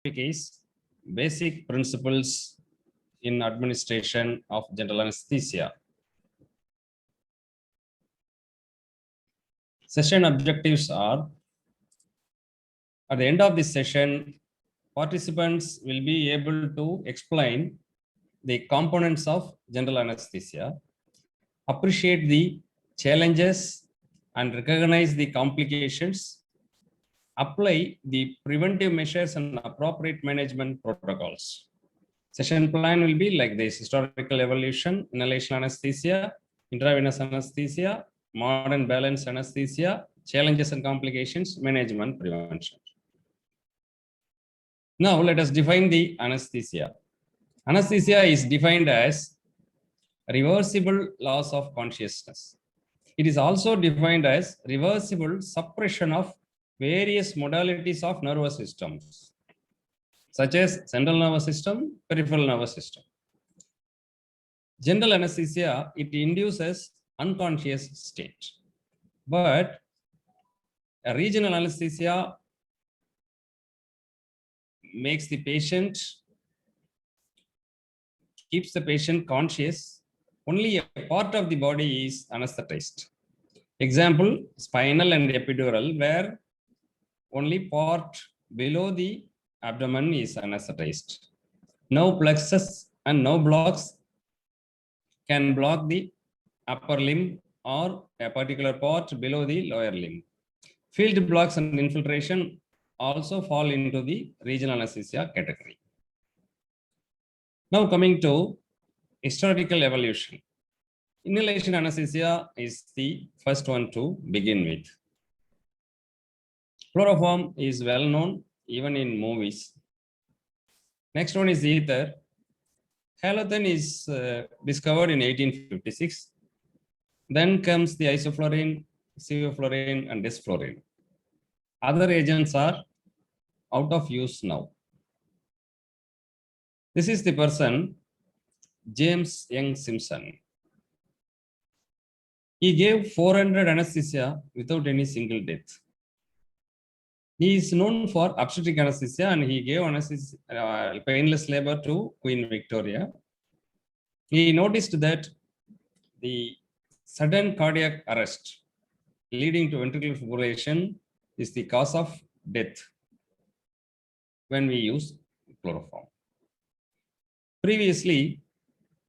topic is basic principles in administration of general anesthesia. Session objectives are, at the end of this session, participants will be able to explain the components of general anesthesia, appreciate the challenges and recognize the complications, apply the preventive measures and appropriate management protocols. Session plan will be like this: historical evolution, inhalation anesthesia, intravenous anesthesia, modern balance anesthesia, challenges and complications, management, prevention. Now let us define the anesthesia. Anesthesia is defined as reversible loss of consciousness. It is also defined as reversible suppression of various modalities of nervous systems, such as central nervous system, peripheral nervous system. General anesthesia, it induces unconscious state. But a regional anesthesia makes the patient, keeps the patient conscious. Only a part of the body is anesthetized. Example, spinal and epidural, where only part below the abdomen is anesthetized. No plexus and no blocks can block the upper limb or a particular part below the lower limb. Field blocks and infiltration also fall into the regional anesthesia category. Now coming to historical evolution. Inhalation anesthesia is the first one to begin with. Chloroform is well known even in movies. Next one is ether. Halothane is discovered in 1856. Then comes the isoflurane, sevoflurane, and desflurane. Other agents are out of use now. This is the person, James Young Simpson. He gave 400 anesthesia without any single death. He is known for obstetric anesthesia, and he gave anesthesia, painless labor to Queen Victoria. He noticed that the sudden cardiac arrest leading to ventricular fibrillation is the cause of death when we use chloroform. Previously,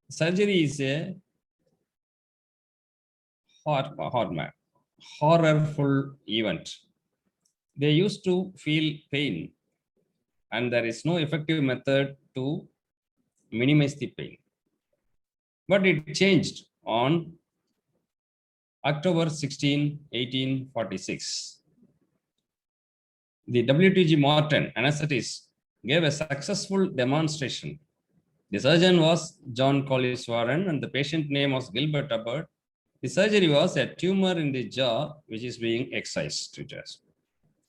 surgery is a horrorful event. They used to feel pain, and there is no effective method to minimize the pain. But it changed on October 16, 1846. The W.T.G. Morton, anesthetist, gave a successful demonstration. The surgeon was John Collis Warren, and the patient name was Gilbert Hubbard. The surgery was a tumor in the jaw which is being excised.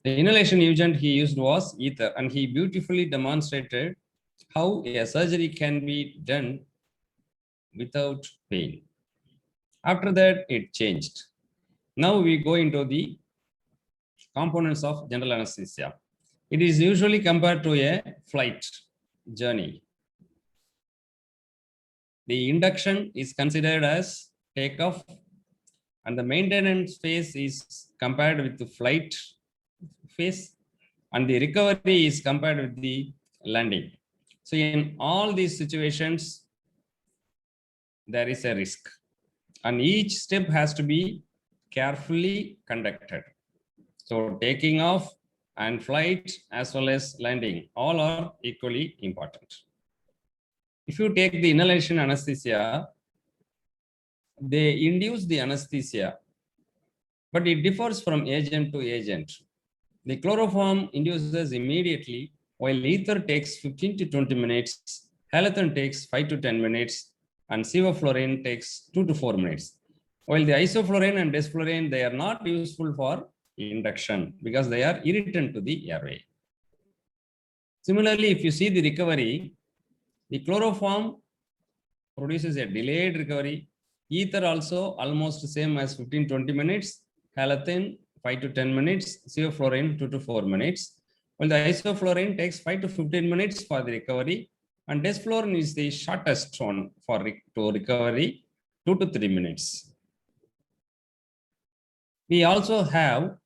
The inhalation agent he used was ether, and he beautifully demonstrated how a surgery can be done without pain. After that, it changed. Now we go into the components of general anesthesia. It is usually compared to a flight journey. The induction is considered as takeoff, and the maintenance phase is compared with the flight phase, and the recovery is compared with the landing. So in all these situations, there is a risk, and each step has to be carefully conducted. So taking off and flight as well as landing, all are equally important. If you take the inhalation anesthesia, they induce the anesthesia, but it differs from agent to agent. The chloroform induces immediately, while ether takes 15 to 20 minutes, halothane takes 5 to 10 minutes, and sevoflurane takes 2 to 4 minutes. While the isoflurane and desflurane, they are not useful for induction because they are irritant to the airway. Similarly, if you see the recovery, the chloroform produces a delayed recovery. Ether also almost the same as 15-20 minutes. Halothane 5 to 10 minutes. Sevoflurane 2 to 4 minutes. Well, the isoflurane takes 5 to 15 minutes for the recovery, and desflurane is the shortest one for to recovery, 2 to 3 minutes. We also have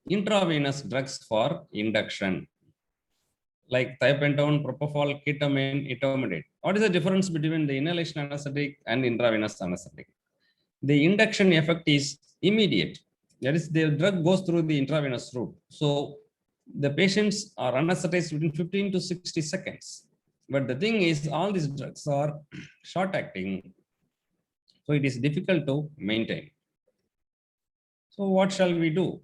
intravenous drugs for induction, like thiopentone, propofol, ketamine, etomidate. What is the difference between the inhalation anesthetic and intravenous anesthetic? The induction effect is immediate. That is, the drug goes through the intravenous route. So the patients are anesthetized within 15 to 60 seconds. But the thing is, all these drugs are short acting. So it is difficult to maintain. So what shall we do?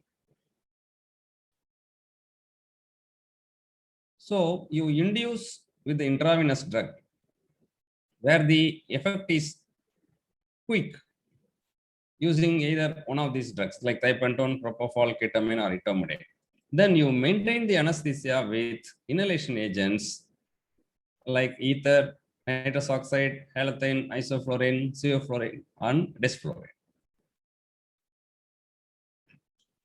So you induce with the intravenous drug where the effect is quick using either one of these drugs like thiopentone, propofol, ketamine, or etomidate. Then you maintain the anesthesia with inhalation agents like ether, nitrous oxide, halothane, isoflurane, sevoflurane, and desflurane.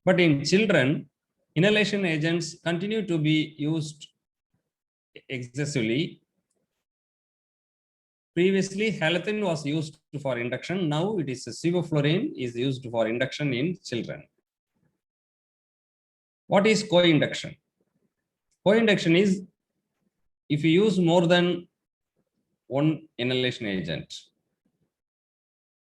But in children, inhalation agents continue to be used excessively. Previously, halothane was used for induction. Now it is sevoflurane is used for induction in children. What is co-induction? Co-induction is if you use more than one inhalation agent,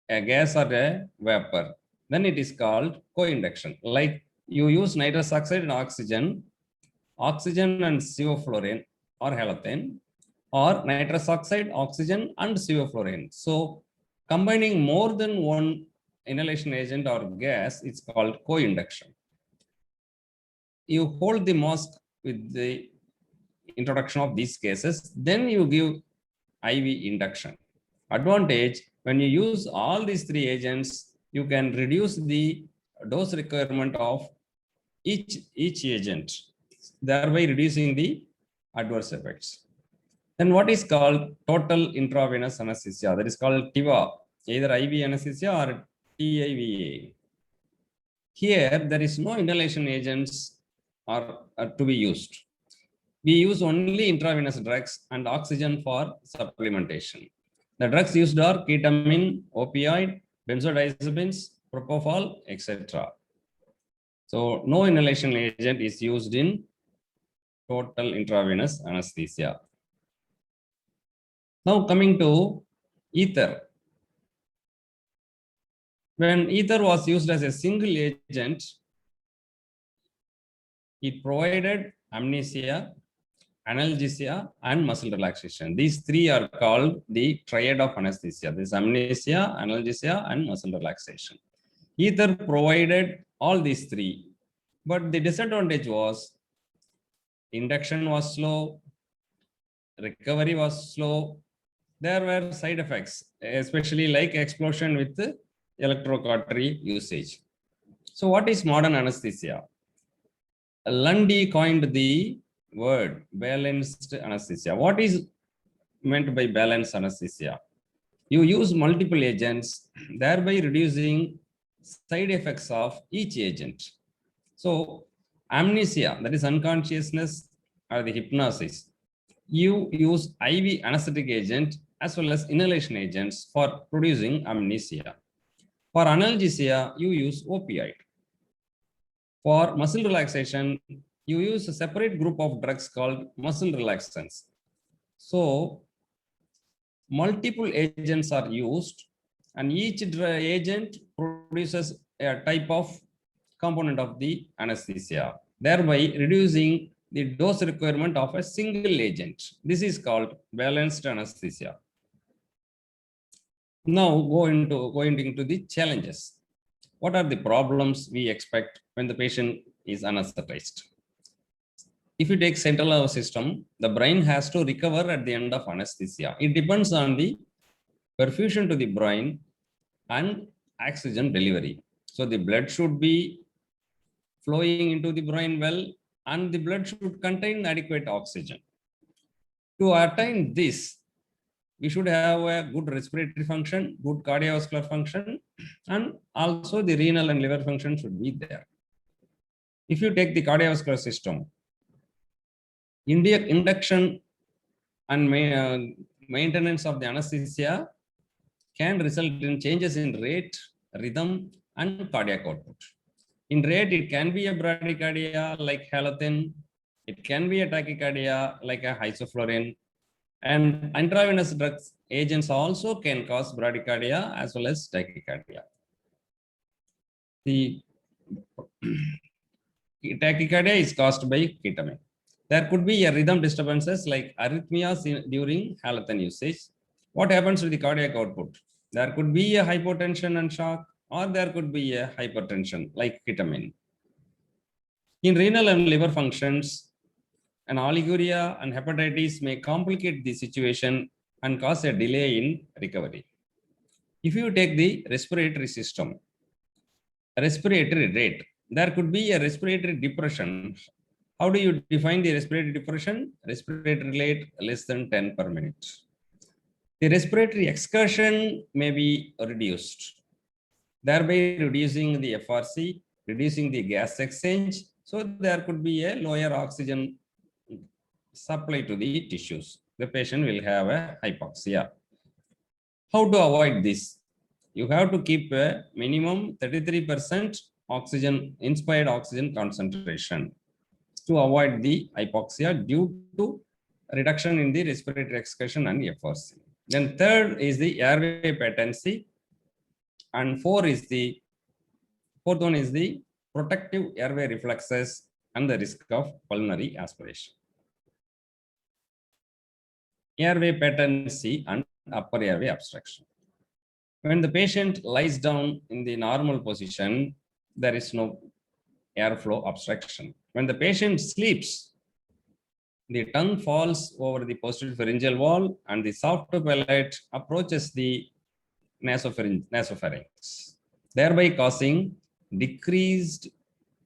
a gas or a vapor, then it is called co-induction. Like you use nitrous oxide and oxygen and sevoflurane or halothane, or nitrous oxide, oxygen, and sevoflurane. So combining more than one inhalation agent or gas, it's called co-induction. You hold the mask with the introduction of these cases, then you give IV induction. Advantage, when you use all these three agents, you can reduce the dose requirement of each agent, thereby reducing the adverse effects. Then what is called total intravenous anesthesia? That is called TIVA, either IV anesthesia or TIVA. Here, there is no inhalation agents are to be used. We use only intravenous drugs and oxygen for supplementation. The drugs used are ketamine, opioid, benzodiazepines, propofol, etc. So no inhalation agent is used in total intravenous anesthesia. Now coming to ether. When ether was used as a single agent, it provided amnesia, analgesia, and muscle relaxation. These three are called the triad of anesthesia. This amnesia, analgesia, and muscle relaxation. Ether provided all these three, but the disadvantage was induction was slow, recovery was slow. There were side effects, especially like explosion with electrocautery usage. So what is modern anesthesia? Lundy coined the word balanced anesthesia. What is meant by balanced anesthesia? You use multiple agents, thereby reducing side effects of each agent. So amnesia, that is unconsciousness or the hypnosis, you use IV anesthetic agent as well as inhalation agents for producing amnesia. For analgesia, you use opioid. For muscle relaxation, you use a separate group of drugs called muscle relaxants. So multiple agents are used and each agent produces a type of component of the anesthesia, thereby reducing the dose requirement of a single agent. This is called balanced anesthesia. Now going into the challenges. What are the problems we expect when the patient is anesthetized? If you take central nervous system, the brain has to recover at the end of anesthesia. It depends on the perfusion to the brain and oxygen delivery. So the blood should be flowing into the brain well, and the blood should contain adequate oxygen. To attain this, we should have a good respiratory function, good cardiovascular function, and also the renal and liver function should be there. If you take the cardiovascular system, Induction and maintenance of the anesthesia can result in changes in rate, rhythm, and cardiac output. In rate, it can be a bradycardia like halothane. It can be a tachycardia like a isoflurane. And intravenous drugs agents also can cause bradycardia as well as tachycardia. The tachycardia is caused by ketamine. There could be a rhythm disturbances like arrhythmias during halothane usage. What happens to the cardiac output? There could be a hypotension and shock, or there could be a hypertension like ketamine. In renal and liver functions, an oliguria and hepatitis may complicate the situation and cause a delay in recovery. If you take the respiratory system, respiratory rate, there could be a respiratory depression. How do you define the respiratory depression? Respiratory rate less than 10 per minute. The respiratory excursion may be reduced, thereby reducing the FRC, reducing the gas exchange. So there could be a lower oxygen supply to the tissues. The patient will have a hypoxia. How to avoid this? You have to keep a minimum 33% oxygen, inspired oxygen concentration to avoid the hypoxia due to reduction in the respiratory excursion and FRC. Then third is the airway patency, and fourth one is the protective airway reflexes and the risk of pulmonary aspiration. Airway patency and upper airway obstruction. When the patient lies down in the normal position, there is no airflow obstruction. When the patient sleeps, the tongue falls over the posterior pharyngeal wall and the soft palate approaches the nasopharynx, thereby causing decreased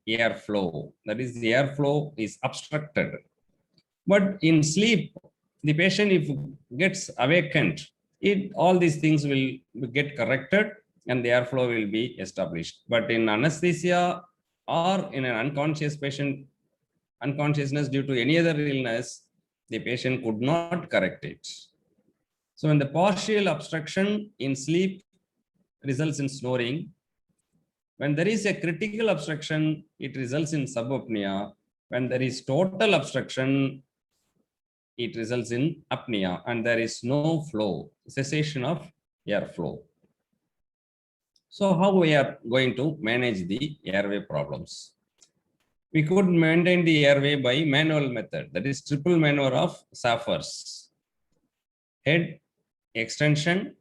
airflow. That is, the airflow is obstructed. But in sleep, the patient, if gets awakened, all these things will get corrected and the airflow will be established. But in anesthesia or in an unconscious patient, unconsciousness due to any other illness, the patient could not correct it. So when the partial obstruction in sleep results in snoring, when there is a critical obstruction, it results in subapnea. When there is total obstruction, it results in apnea and there is no flow, cessation of airflow. So how we are going to manage the airway problems? We could maintain the airway by manual method, that is triple maneuver of Saffers. Head extension,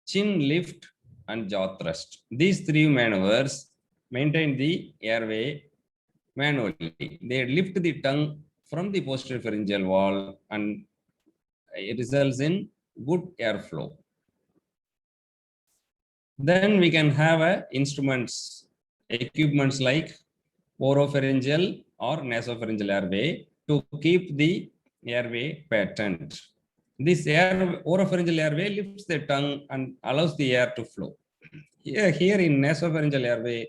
chin lift, and jaw thrust. These three maneuvers maintain the airway manually. They lift the tongue from the posterior pharyngeal wall and it results in good airflow. Then we can have equipments like oropharyngeal or nasopharyngeal airway to keep the airway patent. This oropharyngeal airway lifts the tongue and allows the air to flow. Here in nasopharyngeal airway,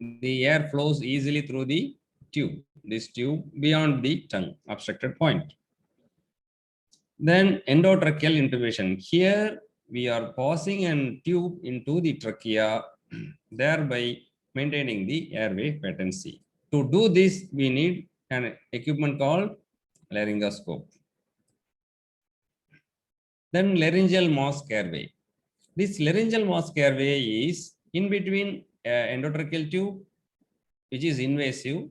the air flows easily through the tube, this tube beyond the tongue obstructed point. Then endotracheal intubation. Here we are passing a tube into the trachea, thereby maintaining the airway patency. To do this, we need an equipment called laryngoscope. Then laryngeal mask airway. This laryngeal mask airway is in between endotracheal tube, which is invasive,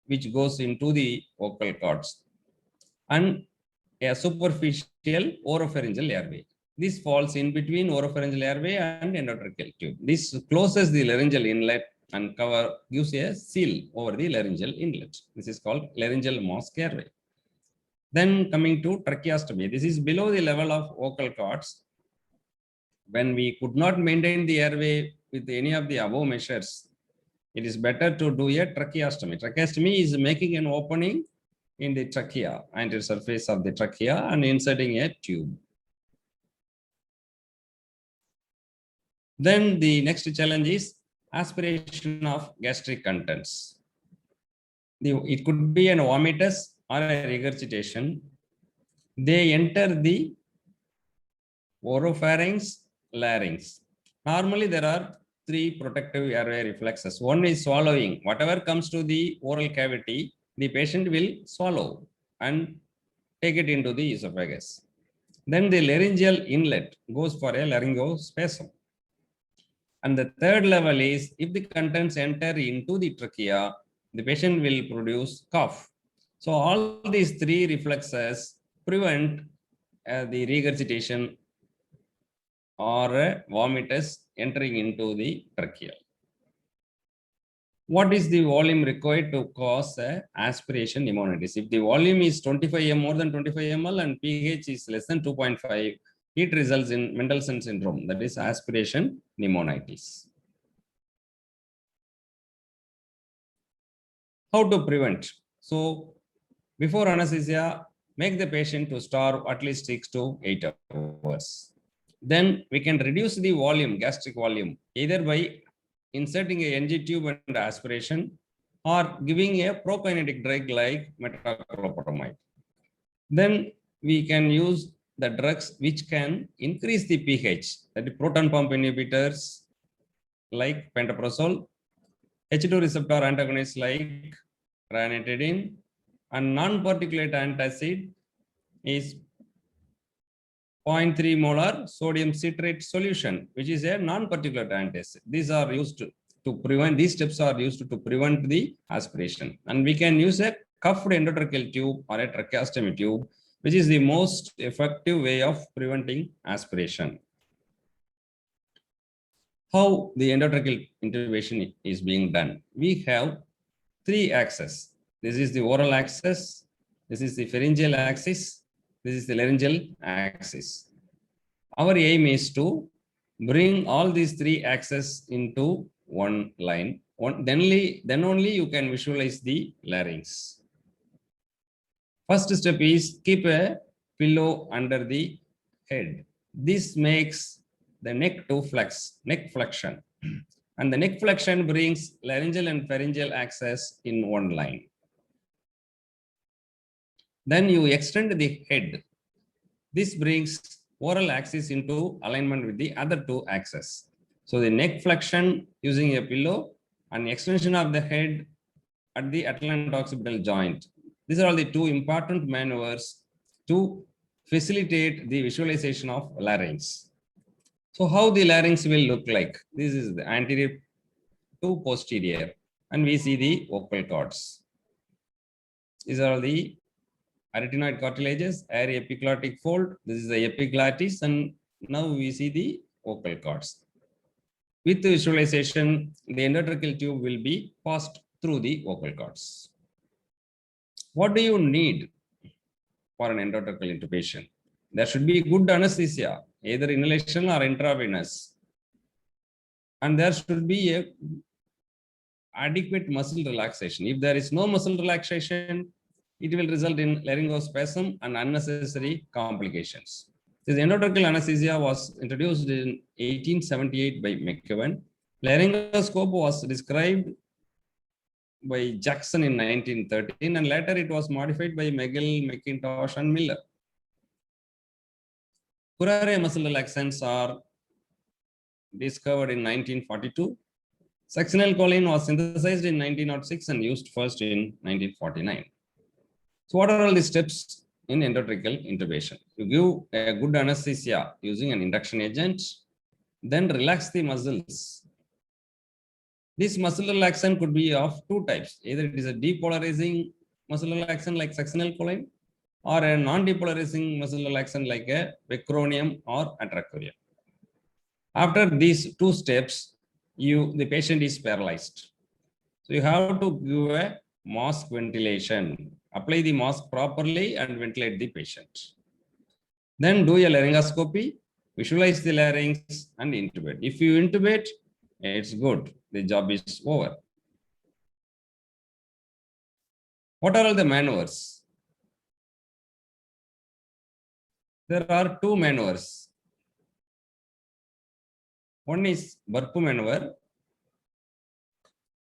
which goes into the vocal cords, and a superficial oropharyngeal airway. This falls in between oropharyngeal airway and endotracheal tube. This closes the laryngeal inlet and gives a seal over the laryngeal inlet. This is called laryngeal mask airway. Then coming to tracheostomy, this is below the level of vocal cords. When we could not maintain the airway with any of the above measures, it is better to do a tracheostomy. Tracheostomy is making an opening in the trachea, anterior surface of the trachea, and inserting a tube. Then the next challenge is aspiration of gastric contents. It could be an vomitus or a regurgitation. They enter the oropharynx, larynx. Normally, there are three protective airway reflexes. One is swallowing. Whatever comes to the oral cavity, the patient will swallow and take it into the esophagus. Then the laryngeal inlet goes for a laryngospasm. And the third level is if the contents enter into the trachea, the patient will produce cough. So all these three reflexes prevent the regurgitation or vomitus entering into the trachea. What is the volume required to cause aspiration pneumonitis? If the volume is 25 ml, more than 25 ml and pH is less than 2.5, it results in Mendelssohn syndrome, that is aspiration pneumonitis. How to prevent? So before anesthesia, make the patient to starve at least 6 to 8 hours. Then we can reduce the volume, gastric volume, either by inserting a NG tube and aspiration or giving a prokinetic drug like metoclopramide. Then we can use the drugs which can increase the pH, that is proton pump inhibitors like pantoprazole, H2 receptor antagonists like ranitidine, and non-particulate antacid is 0.3 molar sodium citrate solution, which is a non-particulate antacid. These are used to prevent, these steps are used to prevent the aspiration. And we can use a cuffed endotracheal tube or a tracheostomy tube, which is the most effective way of preventing aspiration. How the endotracheal intubation is being done? We have three axes. This is the oral axis, this is the pharyngeal axis, this is the laryngeal axis. Our aim is to bring all these three axes into one line. Then only you can visualize the larynx. First step is keep a pillow under the head. This makes the neck to flex, neck flexion. And the neck flexion brings laryngeal and pharyngeal axis in one line. Then you extend the head. This brings oral axis into alignment with the other two axes. So the neck flexion using a pillow and extension of the head at the atlanto-occipital joint. These are all the two important maneuvers to facilitate the visualization of larynx. So how the larynx will look like? This is the anterior to posterior, and we see the vocal cords. These are the arytenoid cartilages, air epiglottic fold. This is the epiglottis, and now we see the vocal cords. With the visualization, the endotracheal tube will be passed through the vocal cords. What do you need for an endotracheal intubation? There should be good anesthesia, either inhalation or intravenous. And there should be a adequate muscle relaxation. If there is no muscle relaxation, it will result in laryngospasm and unnecessary complications. This endotracheal anesthesia was introduced in 1878 by McEwen. Laryngoscope was described by Jackson in 1913, and later it was modified by McGill, McIntosh, and Miller. Curare muscle relaxants are discovered in 1942. Succinylcholine was synthesized in 1906 and used first in 1949. So what are all the steps in endotracheal intubation? You give a good anesthesia using an induction agent, then relax the muscles. This muscle relaxant could be of two types. Either it is a depolarizing muscle relaxant like succinylcholine, or a non-depolarizing muscle relaxant like a vecuronium or atracurium. After these two steps, the patient is paralyzed. So you have to give a mask ventilation. Apply the mask properly and ventilate the patient. Then do a laryngoscopy, visualize the larynx and intubate. If you intubate, it's good. The job is over. What are all the maneuvers? There are two maneuvers. One is Burpo maneuver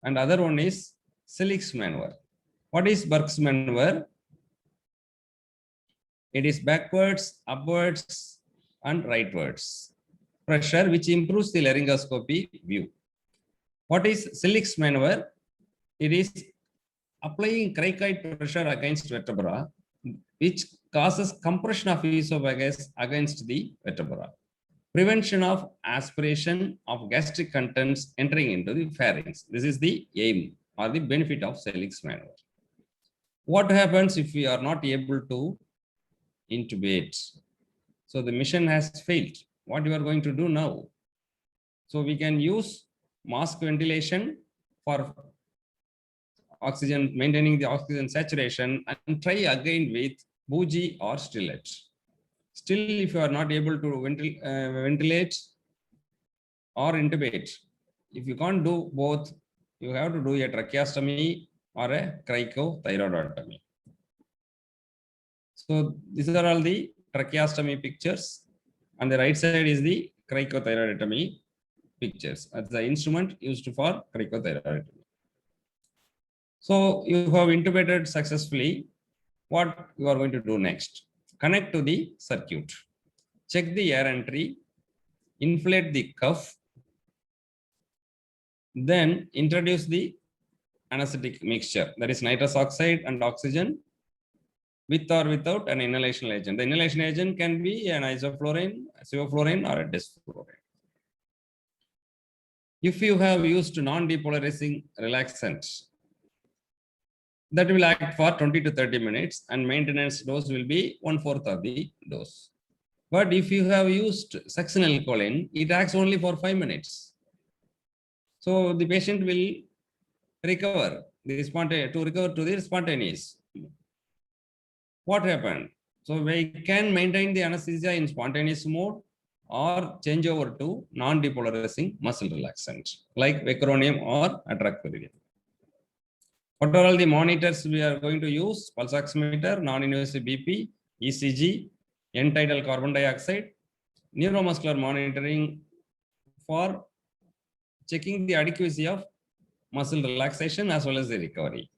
and other one is Selick's maneuver. What is Burke's maneuver? It is backwards, upwards, and rightwards pressure, which improves the laryngoscopy view. What is Sillick's maneuver? It is applying cricoid pressure against vertebra, which causes compression of esophagus against the vertebra. Prevention of aspiration of gastric contents entering into the pharynx. This is the aim or the benefit of Sillick's maneuver. What happens if we are not able to intubate? So the mission has failed. What you are going to do now? So we can use mask ventilation for oxygen, maintaining the oxygen saturation, and try again with bougie or Stillett. Still, if you are not able to ventilate or intubate, if you can't do both, you have to do a tracheostomy or a cricothyroidotomy. So these are all the tracheostomy pictures. On the right side is the cricothyroidotomy pictures. That's the instrument used for cricothyroidotomy. So you have intubated successfully. What you are going to do next? Connect to the circuit. Check the air entry. Inflate the cuff. Then introduce the anesthetic mixture, that is nitrous oxide and oxygen, with or without an inhalation agent. The inhalation agent can be an isoflurane, sevoflurane, or a desflurane. If you have used non-depolarizing relaxant, that will act for 20 to 30 minutes and maintenance dose will be 1/4 of the dose. But if you have used succinylcholine, it acts only for 5 minutes. So the patient will recover to recover to the spontaneous. What happened? So we can maintain the anesthesia in spontaneous mode or change over to non-depolarizing muscle relaxant like vecuronium or atracurium. What are all the monitors we are going to use? Pulse oximeter, non-invasive BP, ECG, end-tidal carbon dioxide, neuromuscular monitoring for checking the adequacy of muscle relaxation as well as the recovery.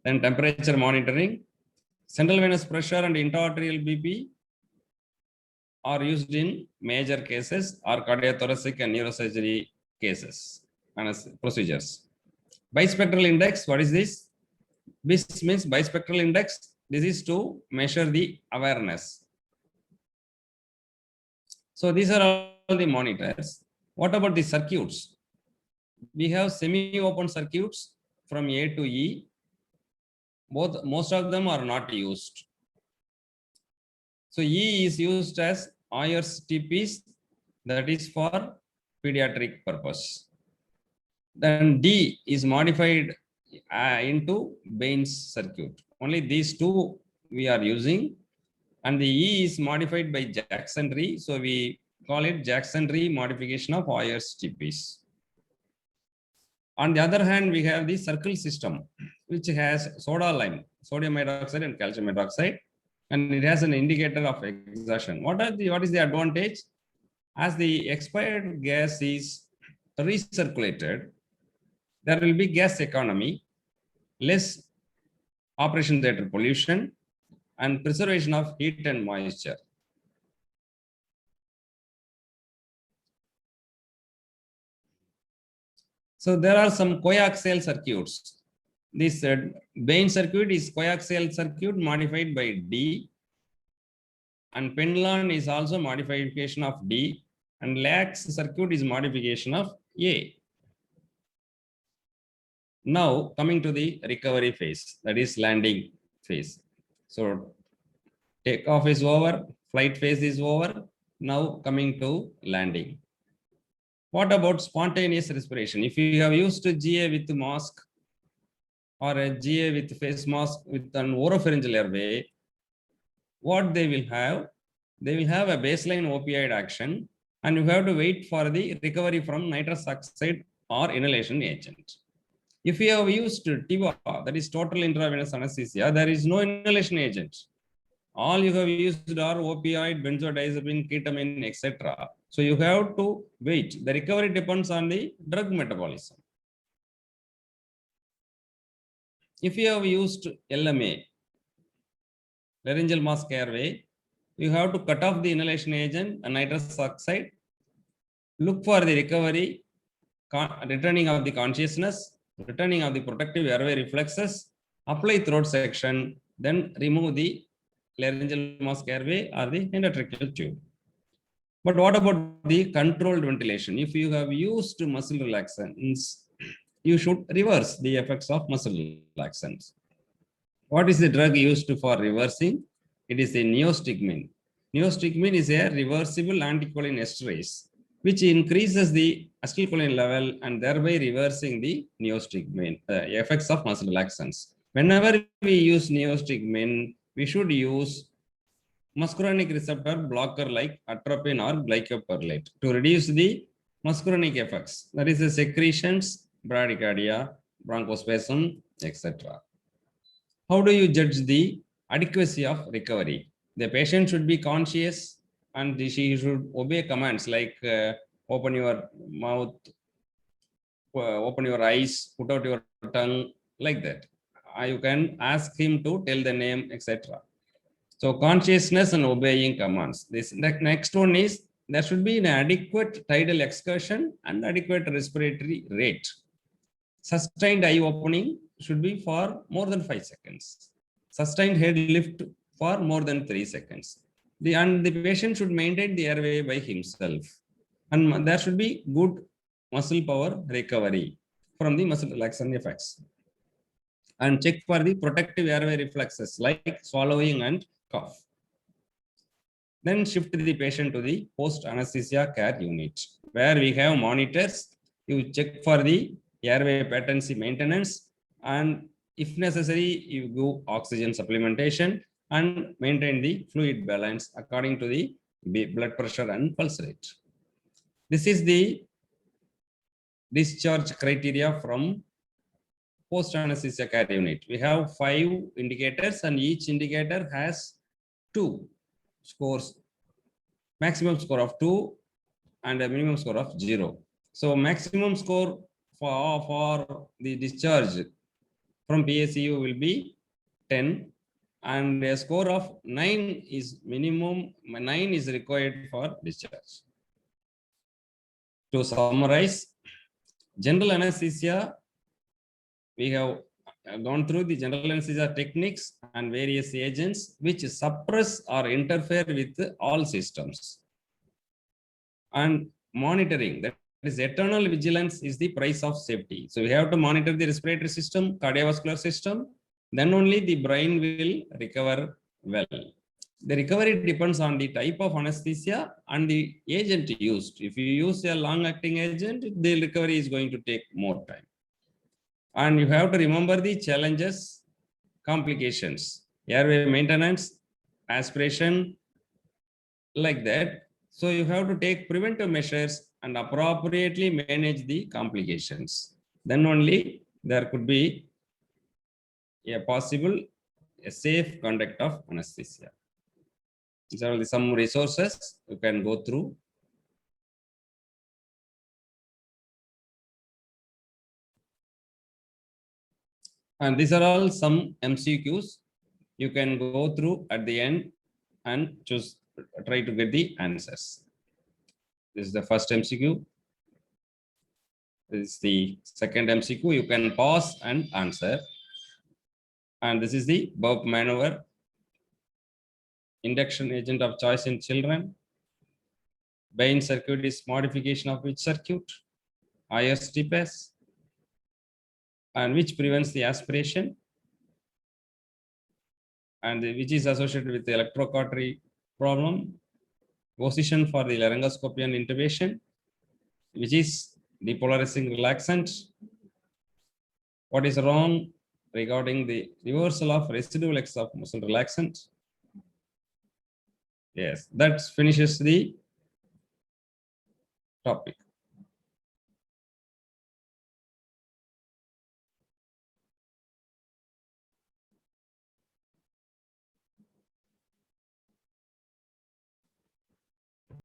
Then temperature monitoring, central venous pressure and intra-arterial BP are used in major cases or cardiothoracic and neurosurgery cases and procedures. Bispectral index, what is this? This means bispectral index. This is to measure the awareness. So these are all the monitors. What about the circuits? We have semi-open circuits from A to E. Most of them are not used. So E is used as Ayer's TPs, that is for pediatric purpose. Then D is modified into Bain's circuit. Only these two we are using, and the E is modified by Jackson-Ree, so we call it Jackson-Ree modification of Ayer's TPs. On the other hand, we have the circle system, which has soda lime, sodium hydroxide and calcium hydroxide, and it has an indicator of exertion. What is the advantage? As the expired gas is recirculated, there will be gas economy, less operation theater pollution, and preservation of heat and moisture. So there are some coaxial circuits. This Bain circuit is coaxial circuit modified by D, and Penlan is also modification of D, and Lax circuit is modification of A. Now coming to the recovery phase, that is landing phase. So takeoff is over, flight phase is over. Now coming to landing. What about spontaneous respiration? If you have used GA with mask or a GA with face mask with an oropharyngeal airway, what they will have? They will have a baseline opioid action, and you have to wait for the recovery from nitrous oxide or inhalation agent. If you have used TIVA, that is total intravenous anesthesia, there is no inhalation agent. All you have used are opioid, benzodiazepine, ketamine, etc. So you have to wait. The recovery depends on the drug metabolism. if you have used LMA, laryngeal mask airway, you have to cut off the inhalation agent and nitrous oxide, look for the recovery, returning of the consciousness, returning of the protective airway reflexes, apply throat section, then remove the laryngeal mask airway or the endotracheal tube. But what about the controlled ventilation? If you have used muscle relaxants, you should reverse the effects of muscle relaxants. What is the drug used for reversing? It is a neostigmine. Neostigmine is a reversible anticholinesterase, which increases the acetylcholine level and thereby reversing the neostigmine effects of muscle relaxants. Whenever we use neostigmine, we should use muscarinic receptor blocker like atropine or glycopyrrolate to reduce the muscarinic effects. That is the secretions, bradycardia, bronchospasm, etc. How do you judge the adequacy of recovery? The patient should be conscious and she should obey commands like open your mouth, open your eyes, put out your tongue, like that. You can ask him to tell the name, etc. So consciousness and obeying commands. The next one is there should be an adequate tidal excursion and adequate respiratory rate. Sustained eye opening should be for more than 5 seconds. Sustained head lift for more than 3 seconds. And the patient should maintain the airway by himself. And there should be good muscle power recovery from the muscle relaxation effects. And check for the protective airway reflexes like swallowing and cough. Then shift the patient to the post-anesthesia care unit, where we have monitors. You check for the airway patency maintenance, and if necessary, you do oxygen supplementation and maintain the fluid balance according to the blood pressure and pulse rate. This is the discharge criteria from post-anesthesia care unit. We have 5 indicators, and each indicator has 2 scores, maximum score of 2 and a minimum score of 0. So maximum score for the discharge from PACU will be 10, and a score of 9 is minimum, 9 is required for discharge. To summarize, general anesthesia, we have gone through the general anesthesia techniques and various agents which suppress or interfere with all systems. And monitoring, that is eternal vigilance, is the price of safety. So we have to monitor the respiratory system, cardiovascular system, then only the brain will recover well. The recovery depends on the type of anesthesia and the agent used. If you use a long-acting agent, the recovery is going to take more time. And you have to remember the challenges, complications, airway maintenance, aspiration, like that. So you have to take preventive measures and appropriately manage the complications. Then only there could be a possible, a safe conduct of anesthesia. These are some resources you can go through. And these are all some MCQs you can go through at the end and choose, try to get the answers. This is the first MCQ. This is the second MCQ. You can pause and answer. And this is the burp maneuver. Induction agent of choice in children. Bain circuit is modification of which circuit? ISTPAS. And which prevents the aspiration, and which is associated with the electrocautery problem. Position for the laryngoscopy and intubation, which is depolarizing relaxant. What is wrong regarding the reversal of residual effects of muscle relaxant? Yes, that finishes the topic.